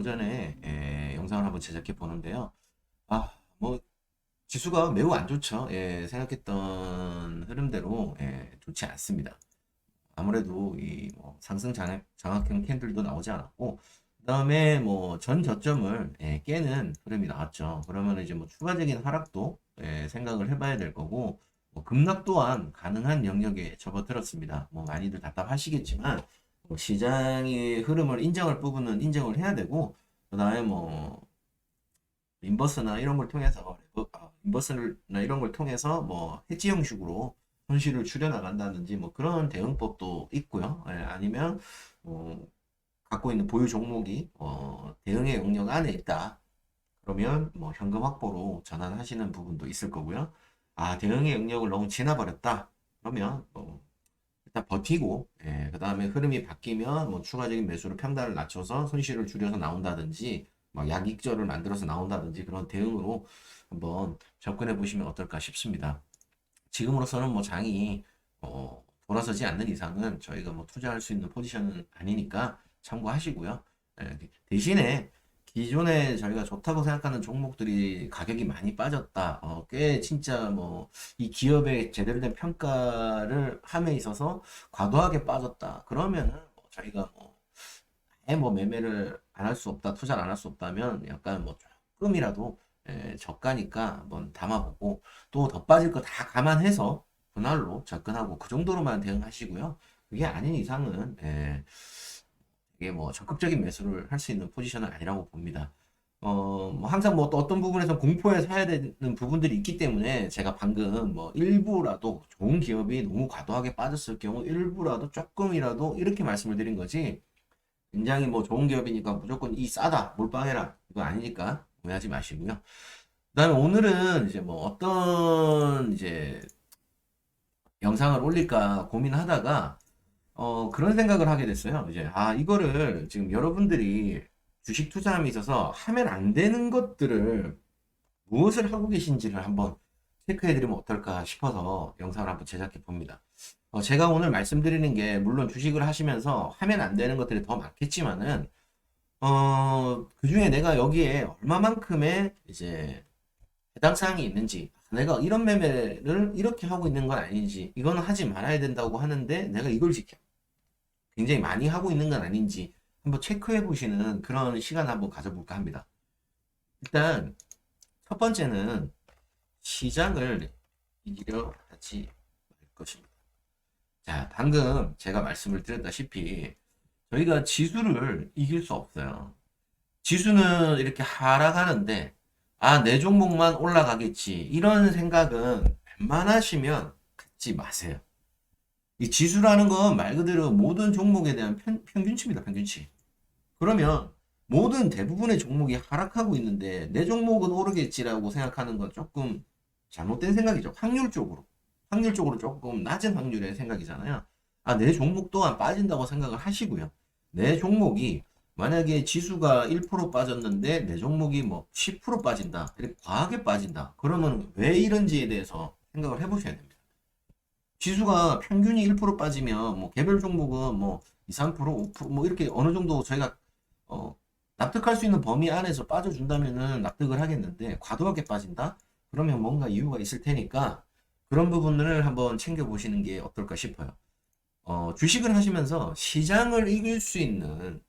오전에 영상을 한번 제작해 보는데요. 뭐 지수가 매우 안 좋죠. 생각했던 흐름대로 좋지 않습니다. 아무래도 이뭐 상승 장악형 캔들도 나오지 않았고, 그다음에 뭐 전 저점을 깨는 흐름이 나왔죠. 그러면 이제 뭐 추가적인 하락도 생각을 해봐야 될 거고, 뭐 급락 또한 가능한 영역에 접어들었습니다. 뭐 많이들 답답하시겠지만 뭐 시장의 흐름을 인정할 부분은 인정을 해야 되고, 그다음에 뭐 인버스나 이런 걸 통해서 인버스나 이런 걸 통해서 뭐 해지 형식으로 손실을 줄여 나간다든지 뭐 그런 대응법도 있고요. 아니면 뭐 갖고 있는 보유 종목이 대응의 영역 안에 있다. 그러면 뭐 현금 확보로 전환하시는 부분도 있을 거고요. 대응의 영역을 너무 지나버렸다. 그러면 일단 버티고, 그 다음에 흐름이 바뀌면 뭐 추가적인 매수로 평단을 낮춰서 손실을 줄여서 나온다든지, 막 약익절을 만들어서 나온다든지 그런 대응으로 한번 접근해 보시면 어떨까 싶습니다. 지금으로서는 뭐 장이 돌아서지 않는 이상은 저희가 뭐 투자할 수 있는 포지션은 아니니까 참고하시고요. 대신에 기존에 저희가 좋다고 생각하는 종목들이 가격이 많이 빠졌다. 꽤 진짜 뭐 이 기업의 제대로 된 평가를 함에 있어서 과도하게 빠졌다. 그러면은 뭐 저희가 뭐 아예 뭐 매매를 안 할 수 없다, 투자를 안 할 수 없다면 약간 뭐 조금이라도 저가니까 한번 담아보고, 또 더 빠질 거 다 감안해서 분할로 접근하고 그 정도로만 대응하시고요. 그게 아닌 이상은 이게 뭐 적극적인 매수를 할 수 있는 포지션은 아니라고 봅니다. 뭐 항상 뭐 또 어떤 부분에서 공포에 사야 되는 부분들이 있기 때문에 제가 방금 뭐 일부라도 좋은 기업이 너무 과도하게 빠졌을 경우 일부라도 조금이라도 이렇게 말씀을 드린 거지, 굉장히 뭐 좋은 기업이니까 무조건 이 싸다 몰빵해라 이거 아니니까 오해하지 마시고요. 그다음에 오늘은 이제 뭐 어떤 이제 영상을 올릴까 고민하다가 그런 생각을 하게 됐어요. 이제 이거를 지금 여러분들이 주식 투자함에 있어서 하면 안 되는 것들을 무엇을 하고 계신지를 한번 체크해드리면 어떨까 싶어서 영상을 한번 제작해 봅니다. 제가 오늘 말씀드리는 게 물론 주식을 하시면서 하면 안 되는 것들이 더 많겠지만은 그 중에 내가 여기에 얼마만큼의 이제 해당 사항이 있는지, 내가 이런 매매를 이렇게 하고 있는 건 아닌지, 이거는 하지 말아야 된다고 하는데 내가 이걸 지켜 굉장히 많이 하고 있는 건 아닌지 한번 체크해 보시는 그런 시간 한번 가져볼까 합니다. 일단 첫 번째는 시장을 이기려 하지 말 것입니다. 자, 방금 제가 말씀을 드렸다시피 저희가 지수를 이길 수 없어요. 지수는 이렇게 하락하는데 내 종목만 올라가겠지 이런 생각은 웬만하시면 갖지 마세요. 이 지수라는 건 말 그대로 모든 종목에 대한 평균치입니다. 평균치. 그러면 모든 대부분의 종목이 하락하고 있는데 내 종목은 오르겠지라고 생각하는 건 조금 잘못된 생각이죠. 확률적으로. 확률적으로 조금 낮은 확률의 생각이잖아요. 내 종목 또한 빠진다고 생각을 하시고요. 내 종목이 만약에 지수가 1% 빠졌는데 내 종목이 뭐 10% 빠진다. 이렇게 과하게 빠진다. 그러면 왜 이런지에 대해서 생각을 해보셔야 됩니다. 지수가 평균이 1% 빠지면 뭐 개별 종목은 뭐 2, 3%, 5%뭐 이렇게 어느 정도 저희가 어, 납득할 수 있는 범위 안에서 빠져준다면은 납득을 하겠는데, 과도하게 빠진다? 그러면 뭔가 이유가 있을 테니까 그런 부분을 한번 챙겨보시는 게 어떨까 싶어요. 주식을 하시면서 시장을 이길 수 있는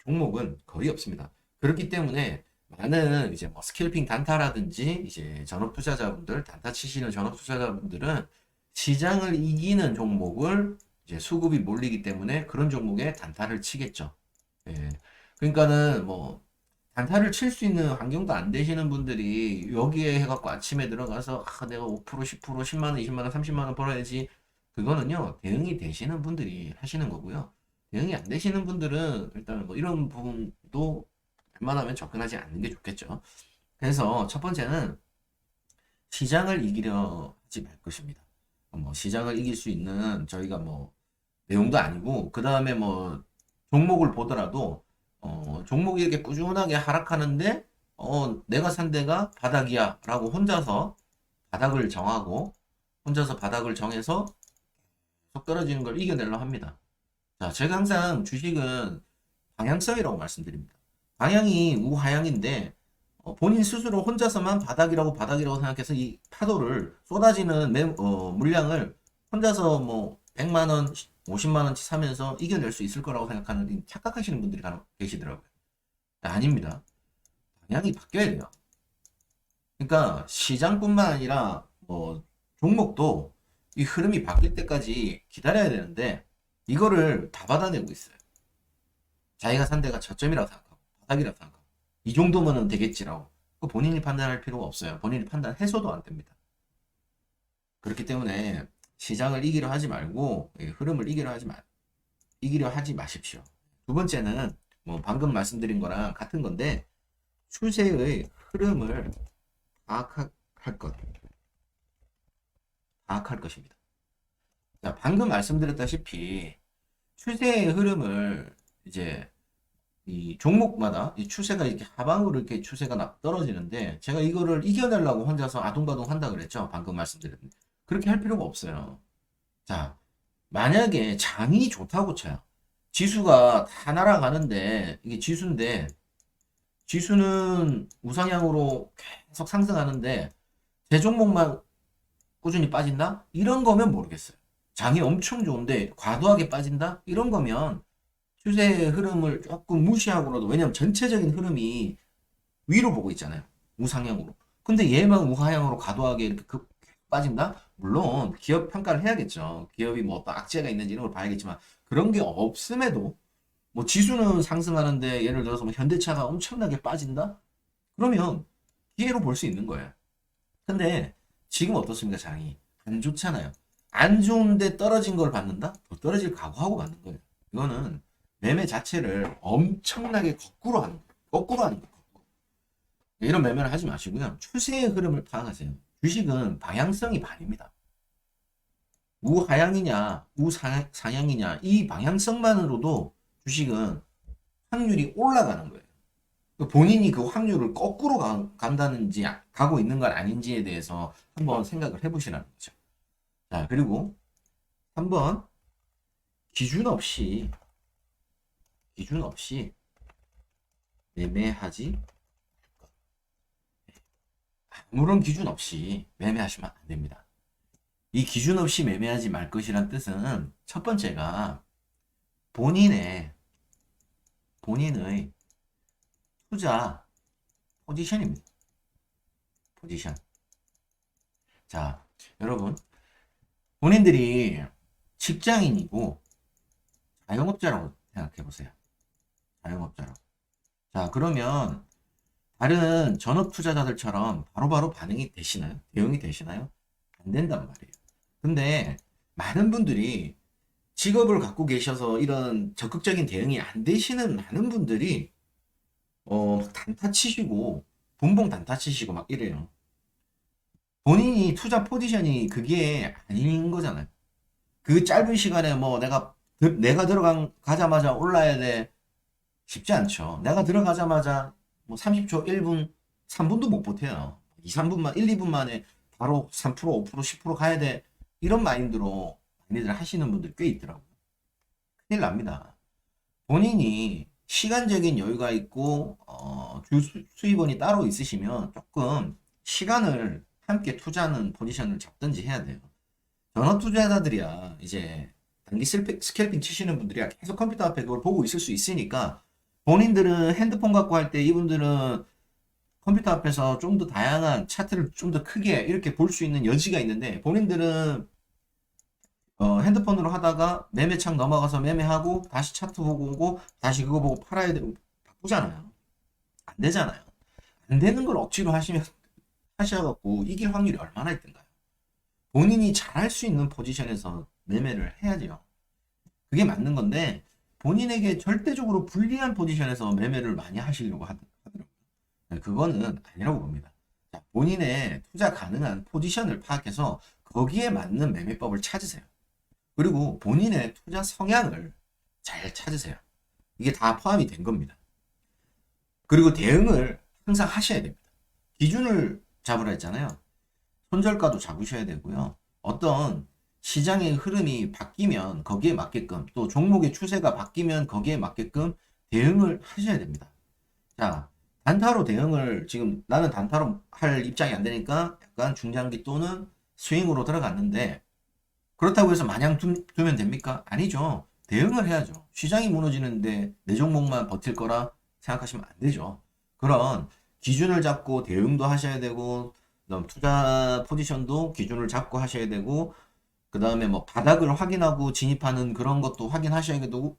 종목은 거의 없습니다. 그렇기 때문에 많은 이제 뭐 스킬핑 단타라든지 이제 전업 투자자분들, 단타 치시는 전업 투자자분들은 시장을 이기는 종목을 이제 수급이 몰리기 때문에 그런 종목에 단타를 치겠죠. 예. 그러니까는 뭐 단타를 칠 수 있는 환경도 안 되시는 분들이 여기에 해갖고 아침에 들어가서 내가 5%, 10%, 10만 원, 20만 원, 30만 원 벌어야지. 그거는요, 대응이 되시는 분들이 하시는 거고요. 대응이 안 되시는 분들은 일단 뭐 이런 부분도 웬만하면 접근하지 않는 게 좋겠죠. 그래서 첫 번째는 시장을 이기려 하지 말 것입니다. 뭐 시장을 이길 수 있는 저희가 뭐 내용도 아니고, 그 다음에 뭐 종목을 보더라도 종목이 이렇게 꾸준하게 하락하는데 내가 산 데가 바닥이야 라고 혼자서 바닥을 정하고, 혼자서 바닥을 정해서 속 떨어지는 걸 이겨내려 합니다. 자, 제가 항상 주식은 방향성이라고 말씀드립니다. 방향이 우하향인데 본인 스스로 혼자서만 바닥이라고 생각해서 이 파도를 쏟아지는 물량을 혼자서 뭐 100만 원, 50만 원치 사면서 이겨낼 수 있을 거라고 생각하는 착각하시는 분들이 간혹 계시더라고요. 아닙니다. 방향이 바뀌어야 돼요. 그러니까 시장뿐만 아니라 뭐 종목도 이 흐름이 바뀔 때까지 기다려야 되는데 이거를 다 받아내고 있어요. 자기가 산 데가 저점이라고 생각하고 바닥이라고 생각하고 이 정도면은 되겠지라고 본인이 판단할 필요가 없어요. 본인이 판단해서도 안 됩니다. 그렇기 때문에 시장을 이기려 하지 말고 흐름을 이기려 하지 마십시오. 두 번째는 뭐 방금 말씀드린 거랑 같은 건데 추세의 흐름을 파악할 것, 파악할 것입니다. 자, 방금 말씀드렸다시피 추세의 흐름을 이제 이 종목마다 이 추세가 이렇게 하방으로 이렇게 추세가 떨어지는데 제가 이거를 이겨내려고 혼자서 아둥바둥 한다 그랬죠. 방금 말씀드렸는데 그렇게 할 필요가 없어요. 자, 만약에 장이 좋다고 쳐요. 지수가 다 날아가는데 이게 지수인데 지수는 우상향으로 계속 상승하는데 제 종목만 꾸준히 빠진다? 이런 거면 모르겠어요. 장이 엄청 좋은데 과도하게 빠진다? 이런 거면 추세의 흐름을 조금 무시하고라도 왜냐면 전체적인 흐름이 위로 보고 있잖아요. 우상향으로. 근데 얘만 우하향으로 과도하게 이렇게 빠진다? 물론 기업 평가를 해야겠죠. 기업이 뭐 어떤 악재가 있는지 이런 걸 봐야겠지만 그런 게 없음에도 뭐 지수는 상승하는데 예를 들어서 뭐 현대차가 엄청나게 빠진다? 그러면 기회로 볼 수 있는 거예요. 근데 지금 어떻습니까, 장이? 안 좋잖아요. 안 좋은데 떨어진 걸 받는다? 더 떨어질 각오하고 받는 거예요. 이거는 매매 자체를 엄청나게 거꾸로 하는 거예요. 거꾸로 하는 거예요. 이런 매매를 하지 마시고요. 추세의 흐름을 파악하세요. 주식은 방향성이 반입니다. 우하향이냐, 우상향이냐, 이 방향성만으로도 주식은 확률이 올라가는 거예요. 본인이 그 확률을 거꾸로 간다는지 가고 있는 건 아닌지에 대해서 한번 생각을 해보시라는 거죠. 자, 그리고 한번 기준 없이 매매하지 아무런 기준 없이 매매하시면 안 됩니다. 이 기준 없이 매매하지 말 것이란 뜻은 첫 번째가 본인의 투자 포지션입니다. 포지션. 자, 여러분 본인들이 직장인이고 자영업자라고 생각해 보세요. 자영업자라고. 자, 그러면 다른 전업 투자자들처럼 바로바로 반응이 되시나요? 대응이 되시나요? 안 된단 말이에요. 근데 많은 분들이 직업을 갖고 계셔서 이런 적극적인 대응이 안 되시는 많은 분들이 단타 치시고 분봉 단타 치시고 막 이래요. 본인이 투자 포지션이 그게 아닌 거잖아요. 그 짧은 시간에 뭐 내가 들어가자마자 올라야 돼. 쉽지 않죠. 내가 들어가자마자 뭐 30초, 1분, 3분도 못 버텨요. 2, 3분만, 1, 2분 만에 바로 3%, 5%, 10% 가야 돼. 이런 마인드로 많이들 하시는 분들 꽤 있더라고요. 큰일 납니다. 본인이 시간적인 여유가 있고 주 수입원이 따로 있으시면 조금 시간을 함께 투자하는 포지션을 잡든지 해야 돼요. 전업 투자자들이야 이제 단기 스캘핑 치시는 분들이야 계속 컴퓨터 앞에 그걸 보고 있을 수 있으니까 본인들은 핸드폰 갖고 할 때 이분들은 컴퓨터 앞에서 좀 더 다양한 차트를 좀 더 크게 이렇게 볼 수 있는 여지가 있는데 본인들은 핸드폰으로 하다가 매매창 넘어가서 매매하고 다시 차트 보고 오고 다시 그거 보고 팔아야 되고 바쁘잖아요. 안 되잖아요. 안 되는 걸 억지로 하셔갖고 이길 확률이 얼마나 있던가요? 본인이 잘할 수 있는 포지션에서 매매를 해야죠. 그게 맞는 건데 본인에게 절대적으로 불리한 포지션에서 매매를 많이 하시려고 하더라고요. 그거는 아니라고 봅니다. 자, 본인의 투자 가능한 포지션을 파악해서 거기에 맞는 매매법을 찾으세요. 그리고 본인의 투자 성향을 잘 찾으세요. 이게 다 포함이 된 겁니다. 그리고 대응을 항상 하셔야 됩니다. 기준을 잡으라 했잖아요. 손절가도 잡으셔야 되고요. 어떤 시장의 흐름이 바뀌면 거기에 맞게끔 또 종목의 추세가 바뀌면 거기에 맞게끔 대응을 하셔야 됩니다. 자, 단타로 대응을 지금 나는 단타로 할 입장이 안 되니까 약간 중장기 또는 스윙으로 들어갔는데 그렇다고 해서 마냥 두면 됩니까? 아니죠. 대응을 해야죠. 시장이 무너지는데 내 종목만 버틸 거라 생각하시면 안 되죠. 그런 기준을 잡고 대응도 하셔야 되고, 그다음 투자 포지션도 기준을 잡고 하셔야 되고, 그 다음에 뭐 바닥을 확인하고 진입하는 그런 것도 확인하셔야 되고,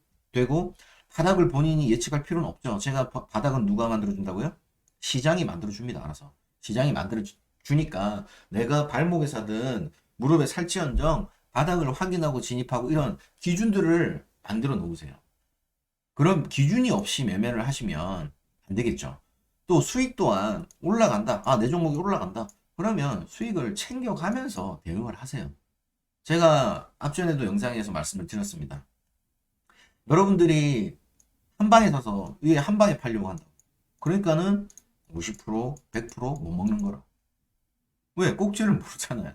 바닥을 본인이 예측할 필요는 없죠. 제가 바닥은 누가 만들어준다고요? 시장이 만들어줍니다. 알아서. 시장이 만들어주니까 내가 발목에 사든 무릎에 살지언정 바닥을 확인하고 진입하고 이런 기준들을 만들어 놓으세요. 그럼 기준이 없이 매매를 하시면 안 되겠죠. 또 수익 또한 올라간다. 아, 내 종목이 올라간다. 그러면 수익을 챙겨가면서 대응을 하세요. 제가 앞전에도 영상에서 말씀을 드렸습니다. 여러분들이 한 방에 사서 위에 한 방에 팔려고 한다. 그러니까는 50%, 100%못 먹는 거라. 왜? 꼭지를 모르잖아요.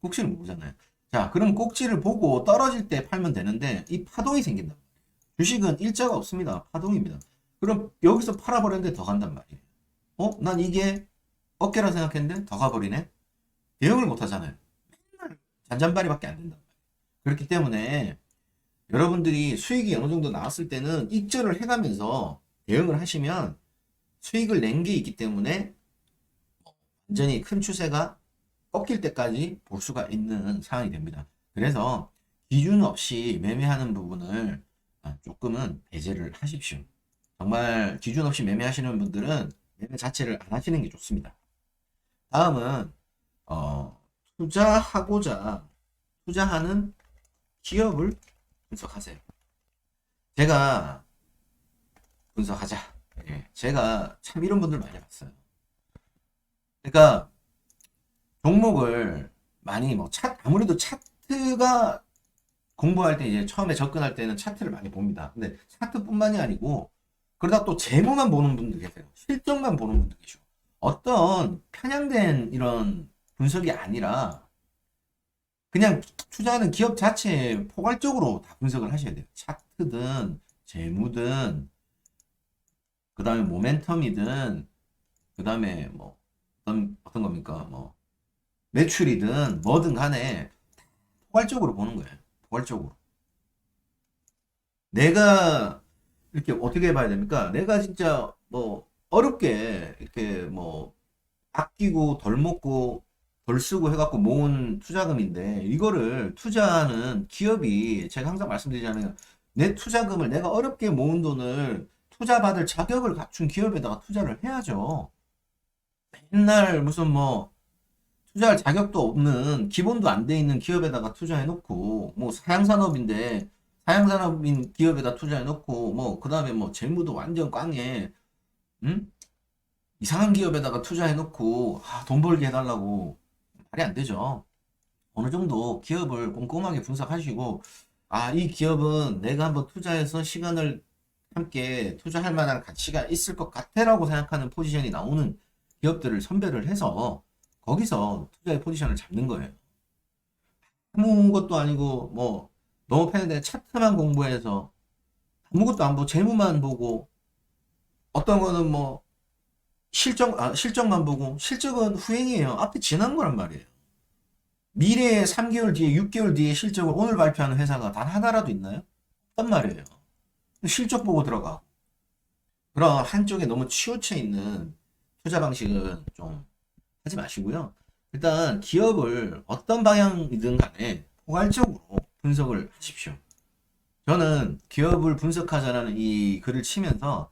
꼭지를 모르잖아요. 자, 그럼 꼭지를 보고 떨어질 때 팔면 되는데 이 파동이 생긴다. 주식은 일자가 없습니다. 파동입니다. 그럼 여기서 팔아버렸는데 더 간단 말이에요. 난 이게 어깨라 생각했는데 더 가버리네? 대응을 못 하잖아요. 맨날 잔잔바리밖에 안 된다. 그렇기 때문에 여러분들이 수익이 어느 정도 나왔을 때는 익절을 해가면서 대응을 하시면 수익을 낸 게 있기 때문에 완전히 큰 추세가 꺾일 때까지 볼 수가 있는 상황이 됩니다. 그래서 기준 없이 매매하는 부분을 조금은 배제를 하십시오. 정말 기준 없이 매매하시는 분들은 매매 자체를 안 하시는 게 좋습니다. 다음은 투자하고자 투자하는 기업을 분석하세요. 제가 분석하자. 예, 제가 참 이런 분들 많이 봤어요. 그러니까 종목을 많이 아무래도 차트가 공부할 때 이제 처음에 접근할 때는 차트를 많이 봅니다. 근데 차트뿐만이 아니고 그러다 또 재무만 보는 분들 계세요. 실적만 보는 분들 계시고 어떤 편향된 이런 분석이 아니라 그냥 투자하는 기업 자체에 포괄적으로 다 분석을 하셔야 돼요. 차트든 재무든 그 다음에 모멘텀이든 그 다음에 뭐 어떤 겁니까? 뭐 매출이든 뭐든 간에 포괄적으로 보는 거예요. 포괄적으로. 내가 이렇게 어떻게 봐야 됩니까? 내가 진짜 뭐 어렵게 이렇게 뭐 아끼고 덜 먹고 덜 쓰고 해갖고 모은 투자금인데 이거를 투자하는 기업이 제가 항상 말씀드리잖아요. 내 투자금을 내가 어렵게 모은 돈을 투자받을 자격을 갖춘 기업에다가 투자를 해야죠. 맨날 무슨 뭐 투자할 자격도 없는 기본도 안 돼 있는 기업에다가 투자해 놓고 뭐 사양산업인데 사양산업인 기업에다 투자해 놓고 뭐 그다음에 뭐 재무도 완전 꽝에 응? 이상한 기업에다가 투자해 놓고 돈 벌게 해달라고 말이 안 되죠. 어느 정도 기업을 꼼꼼하게 분석하시고 이 기업은 내가 한번 투자해서 시간을 함께 투자할 만한 가치가 있을 것 같아라고 생각하는 포지션이 나오는 기업들을 선별을 해서 거기서 투자의 포지션을 잡는 거예요. 아무것도 아니고 뭐 너무 편한데 차트만 공부해서 아무것도 안 보고 재무만 보고 어떤 거는 뭐 실적만 보고 실적은 후행이에요. 앞에 지난 거란 말이에요. 미래에 3개월 뒤에 6개월 뒤에 실적을 오늘 발표하는 회사가 단 하나라도 있나요? 없단 말이에요. 실적 보고 들어가고 그런 한쪽에 너무 치우쳐 있는 투자 방식은 좀 하지 마시고요. 일단 기업을 어떤 방향이든 간에 포괄적으로 분석을 하십시오. 저는 기업을 분석하자라는 이 글을 치면서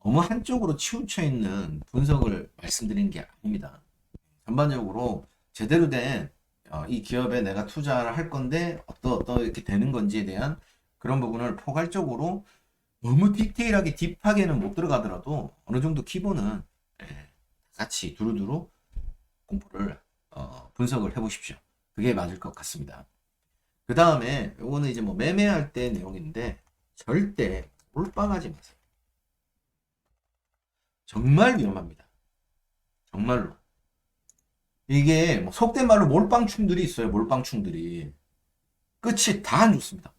너무 한쪽으로 치우쳐 있는 분석을 말씀드리는 게 아닙니다. 전반적으로 제대로 된 이 기업에 내가 투자를 할 건데 이렇게 되는 건지에 대한 그런 부분을 포괄적으로 너무 디테일하게 딥하게는 못 들어가더라도 어느 정도 기본은 같이 두루두루 공부를 분석을 해보십시오. 그게 맞을 것 같습니다. 그 다음에 요거는 이제 뭐 매매할 때 내용인데 절대 몰빵하지 마세요. 정말 위험합니다. 정말로. 이게 뭐 속된 말로 몰빵충들이 있어요. 몰빵충들이. 끝이 다 안 좋습니다.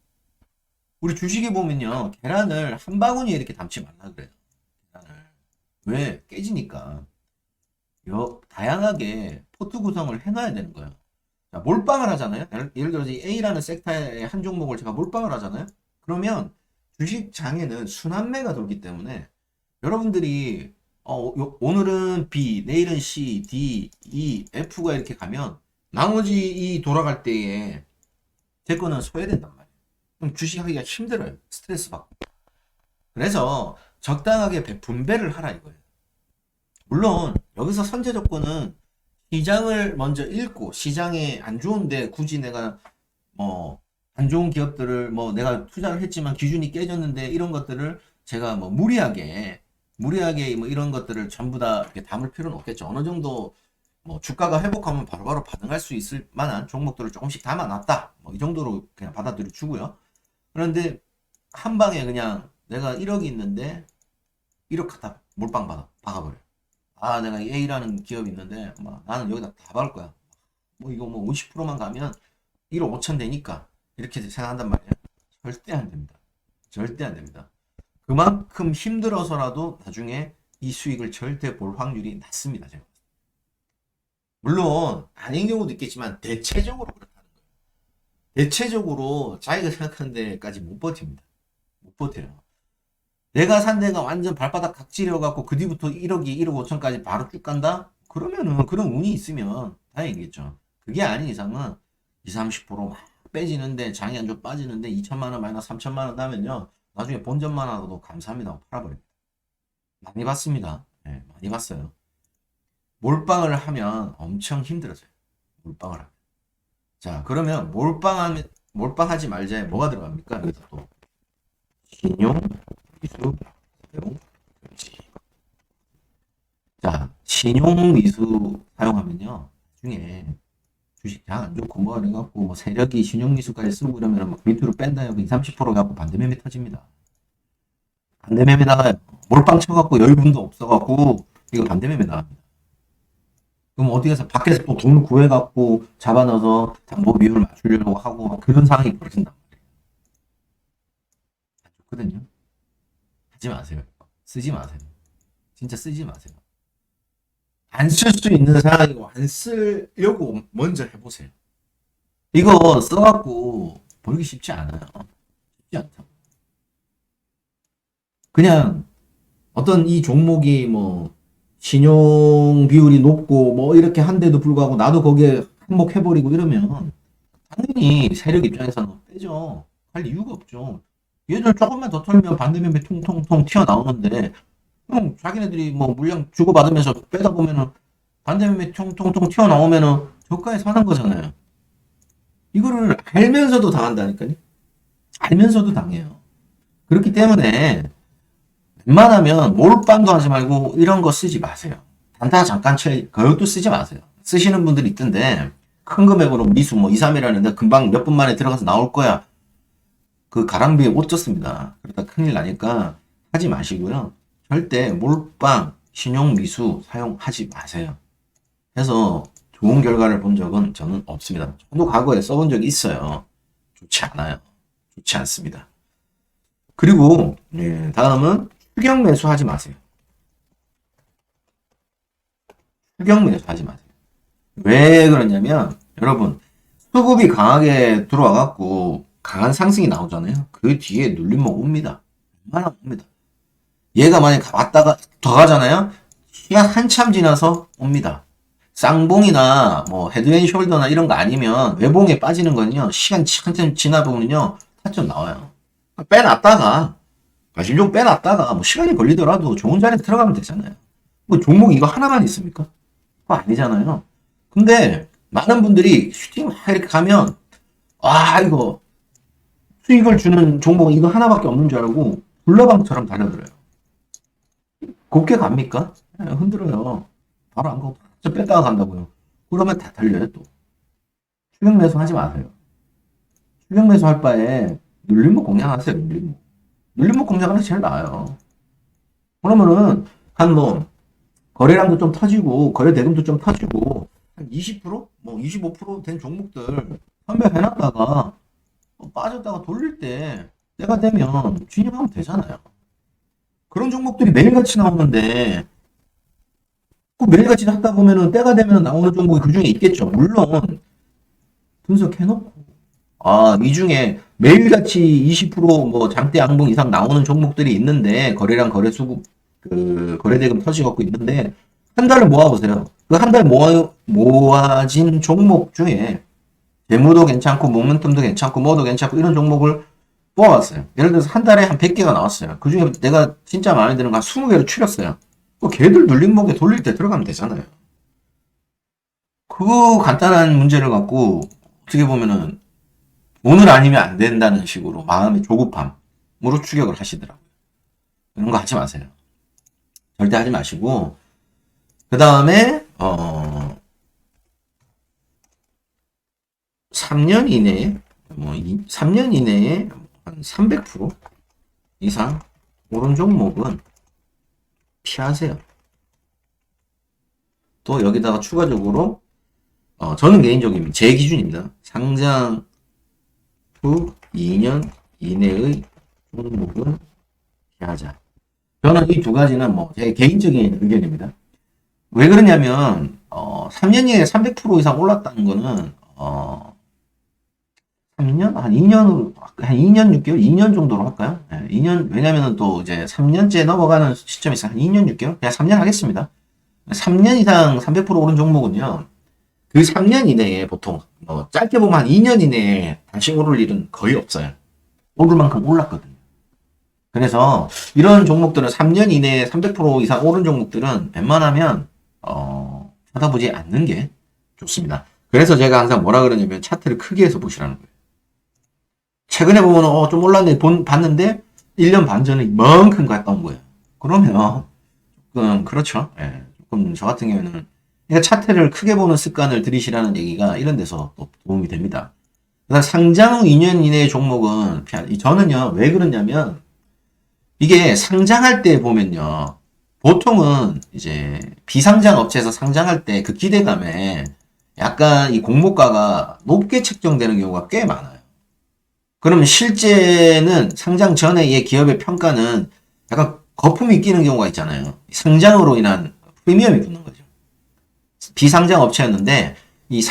우리 주식에 보면요. 계란을 한 바구니에 이렇게 담지 말라 그래요. 계란을. 왜? 깨지니까. 다양하게 포트 구성을 해놔야 되는 거예요. 자, 몰빵을 하잖아요. 예를 들어서 이 A라는 섹터의 한 종목을 제가 몰빵을 하잖아요. 그러면 주식장에는 순환매가 돌기 때문에 여러분들이 오늘은 B, 내일은 C, D, E, F가 이렇게 가면 나머지 이 돌아갈 때에 제 거는 소외된단 말이에요. 그럼 주식하기가 힘들어요. 스트레스 받고. 그래서 적당하게 분배를 하라 이거예요. 물론 여기서 선제 조건은 시장을 먼저 읽고 시장에 안 좋은데 굳이 내가 뭐 안 좋은 기업들을 뭐 내가 투자를 했지만 기준이 깨졌는데 이런 것들을 제가 뭐 무리하게 뭐 이런 것들을 전부 다 이렇게 담을 필요는 없겠죠. 어느 정도 뭐 주가가 회복하면 바로바로 반응할 수 있을 만한 종목들을 조금씩 담아놨다. 뭐 이 정도로 그냥 받아들여 주고요. 그런데 한 방에 그냥 내가 1억이 있는데 1억 갖다 몰빵 박아버려. 아, 내가 A라는 기업이 있는데 나는 여기다 다 박을 거야. 뭐 이거 뭐 50%만 가면 1억 5천 되니까 이렇게 생각한단 말이에요. 절대 안 됩니다. 절대 안 됩니다. 그만큼 힘들어서라도 나중에 이 수익을 절대 볼 확률이 낮습니다. 제가. 물론 아닌 경우도 있겠지만 대체적으로 그렇다는 거예요. 대체적으로 자기가 생각하는 데까지 못 버팁니다. 못 버텨요. 내가 산 데가 완전 발바닥 각질해갖고 그 뒤부터 1억이 1억 5천까지 바로 쭉 간다? 그러면은 그런 운이 있으면 다행이겠죠. 그게 아닌 이상은 20, 30%막 빼지는데 장이 안 좋아 빠지는데 2천만 원 마이너스 3천만 원 나면요. 나중에 본전만 하고도 감사합니다. 팔아버립니다. 많이 봤습니다. 네, 많이 봤어요. 몰빵을 하면 엄청 힘들어져요. 몰빵을 하면. 자, 그러면 몰빵하지 말자에 뭐가 들어갑니까? 여기서 또 신용, 미수, 사용, 금지. 자, 신용 미수 사용하면요. 나중에 주식 장 안 좋고 뭐 해갖고 뭐 세력이 신용 미수까지 쓰고 이러면 막 밑으로 뺀다 해고 20, 30% 갖고 반대매매 터집니다. 반대매매 나가요. 몰빵 쳐갖고 열분도 없어갖고 이거 반대매매 나갑니다. 그럼 어디 가서 밖에서 또 돈을 구해갖고 잡아넣어서 담보 비율을 맞추려고 하고 막 그런 상황이 벌어진단 말이에요. 안 좋거든요. 하지 마세요. 쓰지 마세요. 진짜 쓰지 마세요. 안 쓸 수 있는 상황이고 안 쓰려고 먼저 해보세요. 이거 써갖고 벌기 쉽지 않아요. 쉽지 않다. 그냥 어떤 이 종목이 뭐 신용 비율이 높고 뭐 이렇게 한데도 불구하고 나도 거기에 한몫해버리고 이러면 당연히 세력 입장에서는 빼죠. 할 이유가 없죠. 얘들 조금만 더 털면 반대면에 통통통 튀어나오는데 자기네들이 뭐 물량 주고받으면서 빼다 보면은 반대면에 통통통 튀어나오면은 저가에 사는 거잖아요. 이거를 알면서도 당한다니까요. 알면서도 당해요. 그렇기 때문에 웬만하면 몰빵도 하지 말고 이런 거 쓰지 마세요. 단타 잠깐 그것도 쓰지 마세요. 쓰시는 분들이 있던데 큰 금액으로 미수 뭐 2, 3이라는데 금방 몇 분 만에 들어가서 나올 거야. 그 가랑비에 옷 젖습니다. 그러다 큰일 나니까 하지 마시고요. 절대 몰빵, 신용 미수 사용하지 마세요. 해서 좋은 결과를 본 적은 저는 없습니다. 저도 과거에 써본 적이 있어요. 좋지 않아요. 좋지 않습니다. 그리고 다음은 추격 매수하지 마세요. 추격 매수하지 마세요. 왜 그러냐면 여러분 수급이 강하게 들어와갖고 강한 상승이 나오잖아요. 그 뒤에 눌림목 옵니다. 얼마나 옵니다. 얘가 만약 왔다가 더 가잖아요. 시간 한참 지나서 옵니다. 쌍봉이나 뭐 헤드앤숄더나 이런 거 아니면 외봉에 빠지는 거는요. 시간 한참 지나 보면요. 타점 나와요. 빼놨다가 과실종 빼놨다가 뭐 시간이 걸리더라도 좋은 자리에 들어가면 되잖아요. 뭐 종목 이거 하나만 있습니까? 그거 아니잖아요. 근데 많은 분들이 슈팅 막 이렇게 가면 이거 수익을 주는 종목은 이거 하나밖에 없는 줄 알고 불나방처럼 달려들어요. 곱게 갑니까? 흔들어요. 바로 안 가고 뺐다가 간다고요. 그러면 다 달려요 또. 추격 매수 하지 마세요. 추격 매수 할 바에 눌림목 공략하세요. 눌림목 공략하는 게 제일 나아요. 그러면은 한 뭐 거래량도 좀 터지고 거래 대금도 좀 터지고 한 20%? 뭐 25%된 종목들 그런 종목들이 매일같이 나오는데 그 매일같이 하다 보면은 때가 되면 나오는 종목이 그 중에 있겠죠. 물론 분석해놓고 이 중에 매일같이 20%뭐 장대 양봉 이상 나오는 종목들이 있는데 거래량 거래수 그 거래대금 터지갖고 있는데 한 달을 모아보세요. 그 한 달 모아진 종목 중에 재무도 괜찮고 모멘텀도 괜찮고 뭐도 괜찮고 이런 종목을 뽑아봤어요. 예를 들어서 한 달에 한 100개가 나왔어요. 그 중에 내가 진짜 마음에 드는 거 한 20개를 추렸어요. 그 걔들 눌림목에 돌릴 때 들어가면 되잖아요. 그거 간단한 문제를 갖고 어떻게 보면은 오늘 아니면 안 된다는 식으로 마음의 조급함으로 추격을 하시더라고요. 이런 거 하지 마세요. 절대 하지 마시고 그 다음에 3년 이내에 3년 이내에 한 300% 이상 오른 종목은 피하세요. 또 여기다가 추가적으로 저는 개인적인 제 기준입니다. 상장 후 2년 이내의 종목은 피하자. 저는 이 두 가지는 뭐 제 개인적인 의견입니다. 왜 그러냐면 3년 이내에 300% 이상 올랐다는 거는 3년? 한 2년, 한 2년 6개월? 2년 정도로 할까요? 네, 2년, 왜냐면은 또 이제 3년째 넘어가는 시점이 있어요. 한 2년 6개월? 그냥 3년 하겠습니다. 3년 이상 300% 오른 종목은요, 그 3년 이내에 보통, 짧게 보면 한 2년 이내에 다시 오를 일은 거의 없어요. 오를 만큼 올랐거든요. 그래서 이런 종목들은 3년 이내에 300% 이상 오른 종목들은 웬만하면, 쳐다보지 않는 게 좋습니다. 그래서 제가 항상 뭐라 그러냐면 차트를 크게 해서 보시라는 거예요. 최근에 보면 좀 올랐네 봤는데 1년 반 전에 이만큼 갔다 온 거예요. 그러면 조금 그렇죠. 예, 조금 저 같은 경우에는 그러니까 차트를 크게 보는 습관을 들이시라는 얘기가 이런 데서 또 도움이 됩니다. 그다음 상장 후 2년 이내의 종목은 저는요 왜 그러냐면 이게 상장할 때 보면요 보통은 이제 비상장 업체에서 상장할 때 그 기대감에 약간 이 공모가가 높게 책정되는 경우가 꽤 많아요. 그러면 실제는 상장 전에 이 기업의 평가는 약간 거품이 끼는 경우가 있잖아요. 상장으로 인한 프리미엄이 붙는 거죠. 비상장 업체였는데 이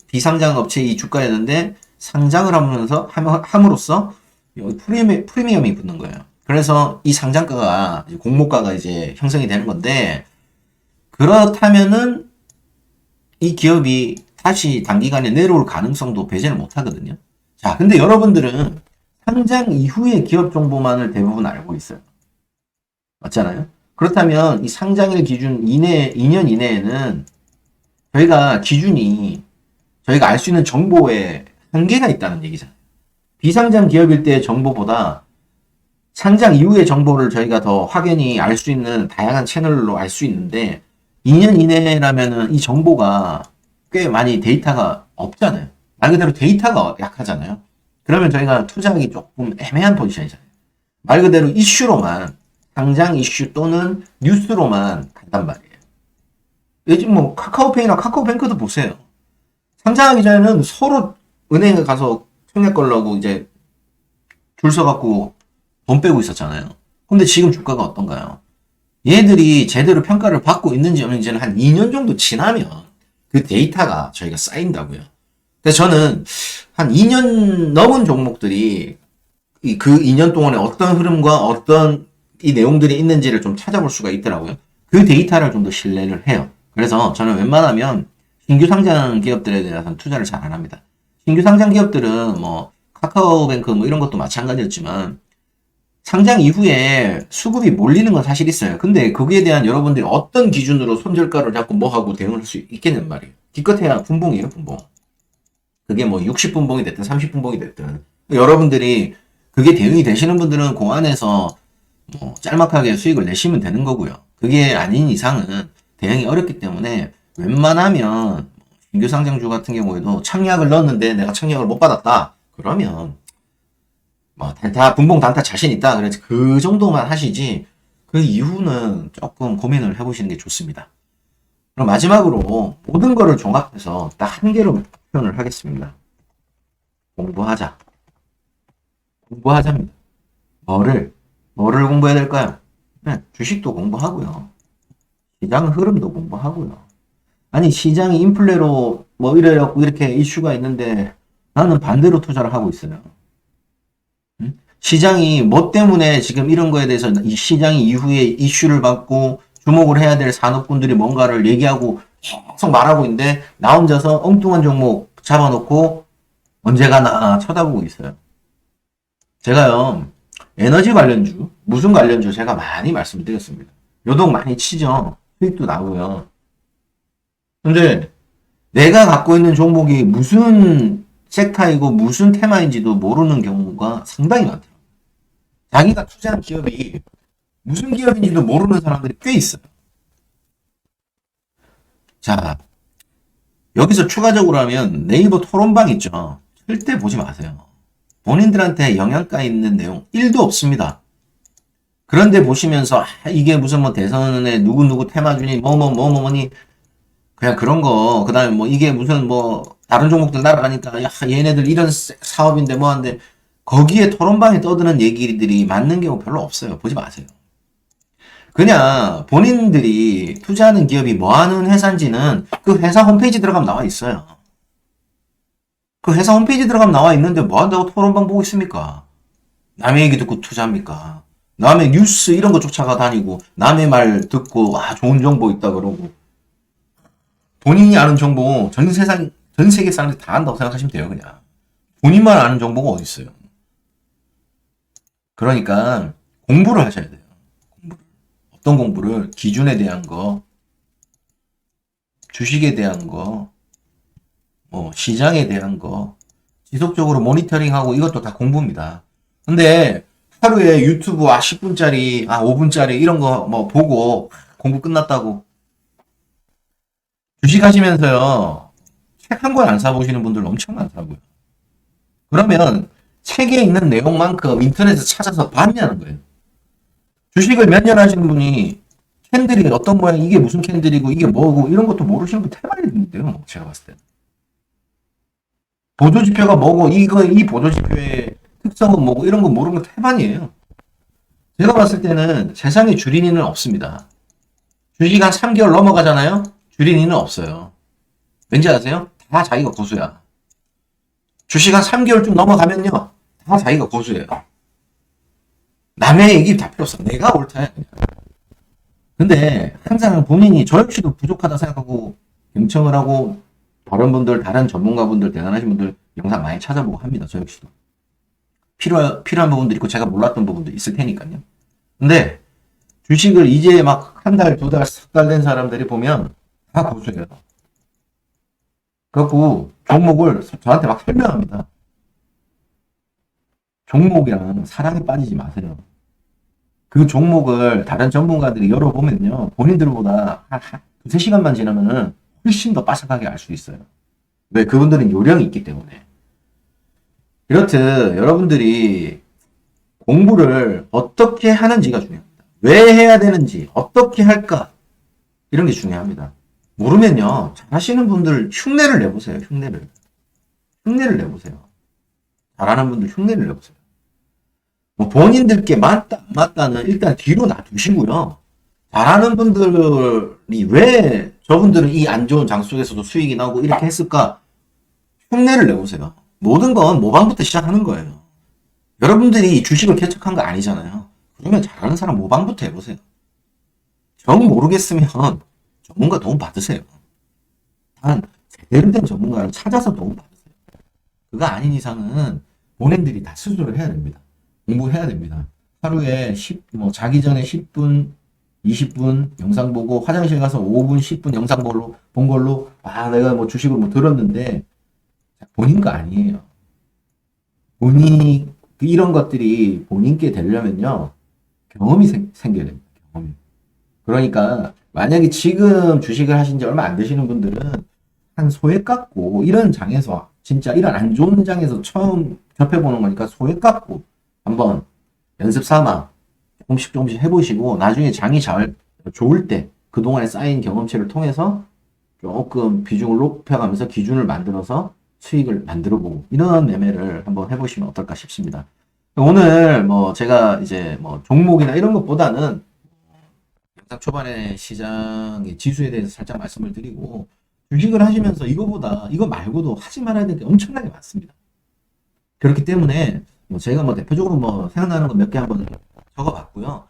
비상장 업체의 주가였는데 상장을 함으로써 프리미엄이 붙는 거예요. 그래서 이 상장가가 공모가가 이제 형성이 되는 건데 그렇다면은 이 기업이 다시 단기간에 내려올 가능성도 배제를 못 하거든요. 자, 근데 여러분들은 상장 이후의 기업 정보만을 대부분 알고 있어요. 맞잖아요? 그렇다면 이 상장일 기준 2년 이내에는 저희가 기준이 저희가 알 수 있는 정보에 한계가 있다는 얘기잖아요. 비상장 기업일 때의 정보보다 상장 이후의 정보를 저희가 더 확연히 알 수 있는 다양한 채널로 알 수 있는데 2년 이내라면은 이 정보가 꽤 많이 데이터가 없잖아요. 말 그대로 데이터가 약하잖아요. 그러면 저희가 투자하기 조금 애매한 포지션이잖아요. 말 그대로 이슈로만 상장 이슈 또는 뉴스로만 간단 말이에요. 요즘 뭐 카카오페이나 카카오뱅크도 보세요. 상장하기 전에는 서로 은행에 가서 청약 걸려고 이제 줄 서갖고 돈 빼고 있었잖아요. 근데 지금 주가가 어떤가요? 얘들이 제대로 평가를 받고 있는지 없는지는 한 2년 정도 지나면 그 데이터가 저희가 쌓인다고요. 그래서 저는 한 2년 넘은 종목들이 그 2년 동안에 어떤 흐름과 어떤 이 내용들이 있는지를 좀 찾아볼 수가 있더라고요. 그 데이터를 좀 더 신뢰를 해요. 그래서 저는 웬만하면 신규 상장 기업들에 대해서는 투자를 잘 안 합니다. 신규 상장 기업들은 뭐 카카오뱅크 뭐 이런 것도 마찬가지였지만 상장 이후에 수급이 몰리는 건 사실 있어요. 근데 거기에 대한 여러분들이 어떤 기준으로 손절가를 잡고 뭐하고 대응할 수 있겠냔 말이에요. 기껏해야 분봉이에요, 분봉. 그게 뭐 60분봉이 됐든 30분봉이 됐든 여러분들이 그게 대응이 되시는 분들은 그 안에서 뭐 짤막하게 수익을 내시면 되는 거고요. 그게 아닌 이상은 대응이 어렵기 때문에 웬만하면 신규 상장주 같은 경우에도 청약을 넣었는데 내가 청약을 못 받았다. 그러면 뭐 단타 분봉 단타 자신 있다. 그래서 그 정도만 하시지 그 이후는 조금 고민을 해보시는 게 좋습니다. 그럼 마지막으로 모든 거를 종합해서 딱 한 개로 표현을 하겠습니다. 공부하자. 공부하자입니다. 뭐를? 뭐를 공부해야 될까요? 네, 주식도 공부하고요. 시장 흐름도 공부하고요. 아니, 시장이 인플레로 뭐 이래갖고 이렇게 이슈가 있는데 나는 반대로 투자를 하고 있어요. 응? 시장이 뭐 때문에 지금 이런 거에 대해서 이 시장이 이후에 이슈를 받고 주목을 해야 될 산업군들이 뭔가를 얘기하고 계속 말하고 있는데 나 혼자서 엉뚱한 종목 잡아놓고 언제 가나 쳐다보고 있어요. 제가요, 에너지 관련주, 무슨 관련주 제가 많이 말씀드렸습니다. 요동 많이 치죠. 수익도 나고요. 근데 내가 갖고 있는 종목이 무슨 섹터이고 무슨 테마인지도 모르는 경우가 상당히 많더라고요. 자기가 투자한 기업이 무슨 기업인지도 모르는 사람들이 꽤 있어요. 자, 여기서 추가적으로 하면 네이버 토론방 있죠. 절대 보지 마세요. 본인들한테 영향가 있는 내용 1도 없습니다. 그런데 보시면서 이게 무슨 뭐 대선에 누구누구 테마주니 뭐뭐뭐뭐니 그냥 그런 거 그다음에 뭐 이게 무슨 뭐 다른 종목들 날아가니까 야 얘네들 이런 사업인데 뭐한데 거기에 토론방에 떠드는 얘기들이 맞는 경우 별로 없어요. 보지 마세요. 그냥 본인들이 투자하는 기업이 뭐 하는 회사인지는 그 회사 홈페이지 들어가면 나와 있어요. 그 회사 홈페이지 들어가면 나와 있는데 뭐 한다고 토론방 보고 있습니까? 남의 얘기 듣고 투자합니까? 남의 뉴스 이런 거 쫓아가 다니고 남의 말 듣고 아 좋은 정보 있다 그러고 본인이 아는 정보 전 세상 전 세계 사람들이 다 안다고 생각하시면 돼요. 그냥 본인만 아는 정보가 어디 있어요? 그러니까 공부를 하셔야 돼요. 공부를. 어떤 공부를 기준에 대한 거, 주식에 대한 거, 뭐 시장에 대한 거 지속적으로 모니터링하고 이것도 다 공부입니다. 근데 하루에 유튜브 10분짜리, 5분짜리 이런 거 뭐 보고 공부 끝났다고 주식 하시면서요. 책 한 권 안 사보시는 분들 엄청 많더라고요. 그러면 책에 있는 내용만큼 인터넷에서 찾아서 봤냐는 거예요. 주식을 몇 년 하시는 분이 캔들이 어떤 모양, 이게 무슨 캔들이고 이게 뭐고 이런 것도 모르시는 분 대만이 있는데요. 제가 봤을 때. 보조지표가 뭐고 이 보조지표의 특성은 뭐고 이런 거 모르는 거 태반이에요. 제가 봤을 때는 세상에 주린이는 없습니다. 주식 한 3개월 넘어가잖아요. 주린이는 없어요. 왠지 아세요? 다 자기가 고수야. 주식 한 3개월쯤 넘어가면요. 다 자기가 고수예요. 남의 얘기 다 필요 없어. 내가 옳다야. 근데 항상 본인이 저 역시도 부족하다 생각하고 경청을 하고 다른 분들, 다른 전문가분들, 대단하신 분들 영상 많이 찾아보고 합니다. 저 역시도. 필요한 부분도 있고 제가 몰랐던 부분도 있을 테니까요. 근데 주식을 이제 막 한 달, 두 달, 석 달 된 사람들이 보면 다 고수예요. 그래갖고 종목을 저한테 막 설명합니다. 종목이랑 사랑에 빠지지 마세요. 그 종목을 다른 전문가들이 열어보면요. 본인들보다 한 두세 시간만 지나면은 훨씬 더 빠삭하게 알 수 있어요. 왜? 그분들은 요령이 있기 때문에. 이렇듯 여러분들이 공부를 어떻게 하는지가 중요합니다. 왜 해야 되는지, 어떻게 할까? 이런 게 중요합니다. 모르면요. 잘하시는 분들 흉내를 내보세요. 흉내를. 흉내를 내보세요. 잘하는 분들 흉내를 내보세요. 뭐 본인들께 맞다, 안 맞다는 일단 뒤로 놔두시고요. 잘하는 분들이 왜 저분들은 이 안 좋은 장 속에서도 수익이 나오고 이렇게 했을까? 흉내를 내보세요. 모든 건 모방부터 시작하는 거예요. 여러분들이 주식을 개척한 거 아니잖아요. 그러면 잘하는 사람 모방부터 해보세요. 정 모르겠으면 전문가 도움 받으세요. 단 제대로 된 전문가를 찾아서 도움 받으세요. 그거 아닌 이상은 본인들이 다 스스로 해야 됩니다. 공부해야 됩니다. 하루에 자기 전에 10분, 20분 영상 보고 화장실 가서 5분, 10분 영상 본 걸로 내가 뭐 주식을 뭐 들었는데 본인 거 아니에요. 본인이 이런 것들이 본인께 되려면요. 경험이 생겨야 됩니다. 경험이. 그러니까 만약에 지금 주식을 하신 지 얼마 안 되시는 분들은 한 소액 갖고 이런 장에서 진짜 이런 안 좋은 장에서 처음 접해보는 거니까 소액 갖고 한번 연습 삼아 조금씩 해보시고 나중에 장이 좋을 때 그동안에 쌓인 경험치를 통해서 조금 비중을 높여가면서 기준을 만들어서 수익을 만들어보고 이런 매매를 한번 해보시면 어떨까 싶습니다. 오늘 뭐 제가 이제 뭐 종목이나 이런 것보다는 영상 초반에 시장의 지수에 대해서 살짝 말씀을 드리고 주식을 하시면서 이거보다 이거 말고도 하지 말아야 될 게 엄청나게 많습니다. 그렇기 때문에 뭐 제가 뭐 대표적으로 뭐 생각나는 거 몇 개 한번 적어봤고요.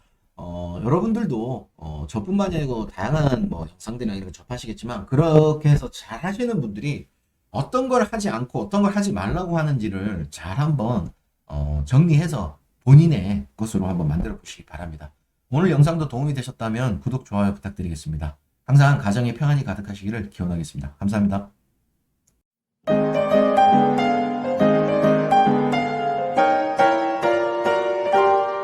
여러분들도 저뿐만이 아니고 다양한 뭐 영상들이나 이런 거 접하시겠지만 그렇게 해서 잘 하시는 분들이 어떤 걸 하지 않고 어떤 걸 하지 말라고 하는지를 잘 한번 정리해서 본인의 것으로 한번 만들어 보시기 바랍니다. 오늘 영상도 도움이 되셨다면 구독, 좋아요 부탁드리겠습니다. 항상 가정의 평안이 가득하시기를 기원하겠습니다. 감사합니다.